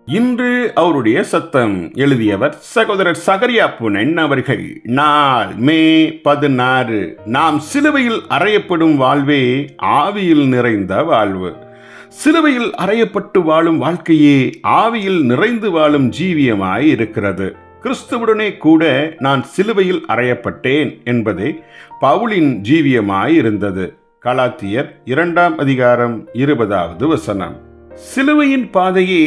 இன்று அவருடைய சத்தம். எழுதியவர் சகோதரர் சகரியா புனன் அவர்கள். நாள் மே 16. நாம் சிலுவையில் அறையப்படும் வாழ்வே ஆவியில் நிறைந்த வாழ்வு. சிலுவையில் அறையப்பட்டு வாழும் வாழ்க்கையே ஆவியில் நிறைந்து வாழும் ஜீவியமாய் இருக்கிறது. கிறிஸ்துவுடனே கூட நான் சிலுவையில் அறையப்பட்டேன் என்பதே பவுலின் ஜீவியமாய் இருந்தது. கலாத்தியர் 2:20. சிலுவையின் பாதையே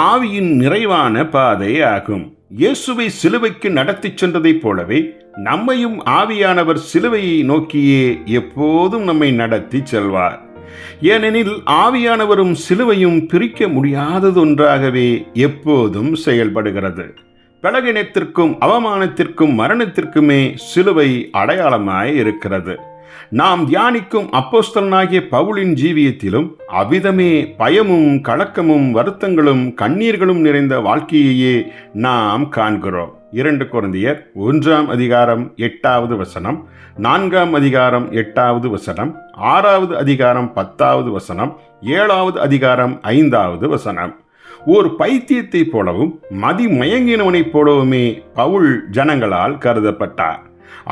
ஆவியின் நிறைவான பாதை ஆகும். இயேசுவை சிலுவைக்கு நடத்திச் சென்றதைப் போலவே நம்மையும் ஆவியானவர் சிலுவையை நோக்கியே எப்போதும் நம்மை நடத்தி செல்வார். ஏனெனில் ஆவியானவரும் சிலுவையும் பிரிக்க முடியாததொன்றாகவே எப்போதும் செயல்படுகிறது. பலகீனத்திற்கும் அவமானத்திற்கும் மரணத்திற்குமே சிலுவை அடையாளமாய் இருக்கிறது. நாம் தியானிக்கும் அப்போஸ்தலனாகிய பவுலின் ஜீவியத்திலும் அவ்விதமே பயமும் கலக்கமும் வருத்தங்களும் கண்ணீர்களும் நிறைந்த வாழ்க்கையையே நாம் காண்கிறோம். 2 கொரிந்தியர் 1:8, 4:8, 6:10, 7:5. ஓர் பைத்தியத்தை போலவும் மதிமயங்கினவனைப் போலவுமே பவுல் ஜனங்களால் கருதப்பட்டார்.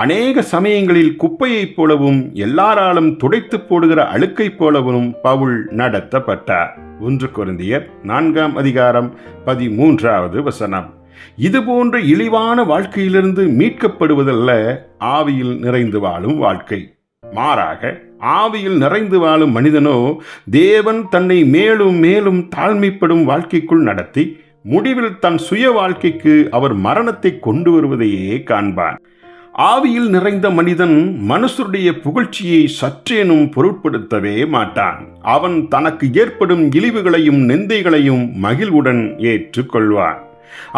அநேக சமயங்களில் குப்பையைப் போலவும் எல்லாராலும் துடைத்து போடுகிற அழுக்கைப் போலவும் பவுல் நடத்தப்பட்டார். 1 கொரிந்தியர் 4:13. இதுபோன்ற இழிவான வாழ்க்கையிலிருந்து மீட்கப்படுவதல்ல ஆவியில் நிறைந்து வாழும் வாழ்க்கை. மாறாக ஆவியில் நிறைந்து வாழும் மனிதனோ தேவன் தன்னை மேலும் மேலும் தாழ்மைப்படும் வாழ்க்கைக்குள் நடத்தி முடிவில் தன் சுய வாழ்க்கைக்கு அவர் மரணத்தை கொண்டு வருவதையே காண்பான். ஆவியில் நிறைந்த மனிதன் மனுஷருடைய புகழ்ச்சியை சற்றேனும் பொருட்படுத்தவே மாட்டான். அவன் தனக்கு ஏற்படும் இழிவுகளையும் நிந்தைகளையும் மகிழ்வுடன் ஏற்றுக்கொள்வான்.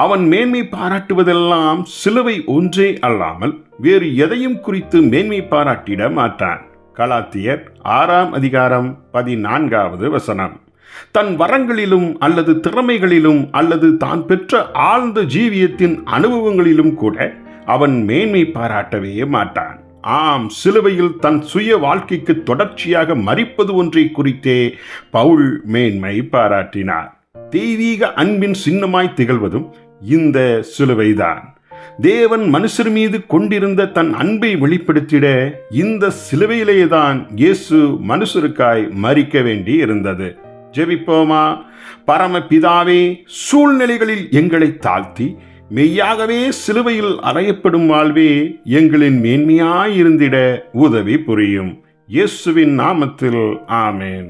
அவன் மேன்மை பாராட்டுவதெல்லாம் சிலுவை ஒன்றே அல்லாமல் வேறு எதையும் குறித்து மேன்மை பாராட்டிட மாட்டான். கலாத்தியர் 6:14. தன் வரங்களிலும் அல்லது திறமைகளிலும் அல்லது தான் பெற்ற ஆழ்ந்த ஜீவியத்தின் அனுபவங்களிலும் கூட அவன் மேன்மை பாராட்டவே மாட்டான். ஆம், சிலுவையில் தன் சுய வாழ்க்கைக்கு தொடர்ச்சியாக மரிப்பது ஒன்றை குறித்தே பவுல் மேன்மை பாராட்டினார். தெய்வீக அன்பின் சின்னமாய் திகழ்வதும் இந்த சிலுவைதான். தேவன் மனுஷர் மீது கொண்டிருந்த தன் அன்பை வெளிப்படுத்திட இந்த சிலுவையிலேதான் இயேசு மனுஷருக்காய் மரிக்க வேண்டி இருந்தது. ஜெபிப்போமா. பரமபிதாவே, சூழ்நிலைகளில் எங்களை தாழ்த்தி மெய்யாகவே சிலுவையில் அறையப்படும் வாழ்வே எங்களின் மேன்மையாயிருந்திட உதவி புரியும். இயேசுவின் நாமத்தில் ஆமேன்.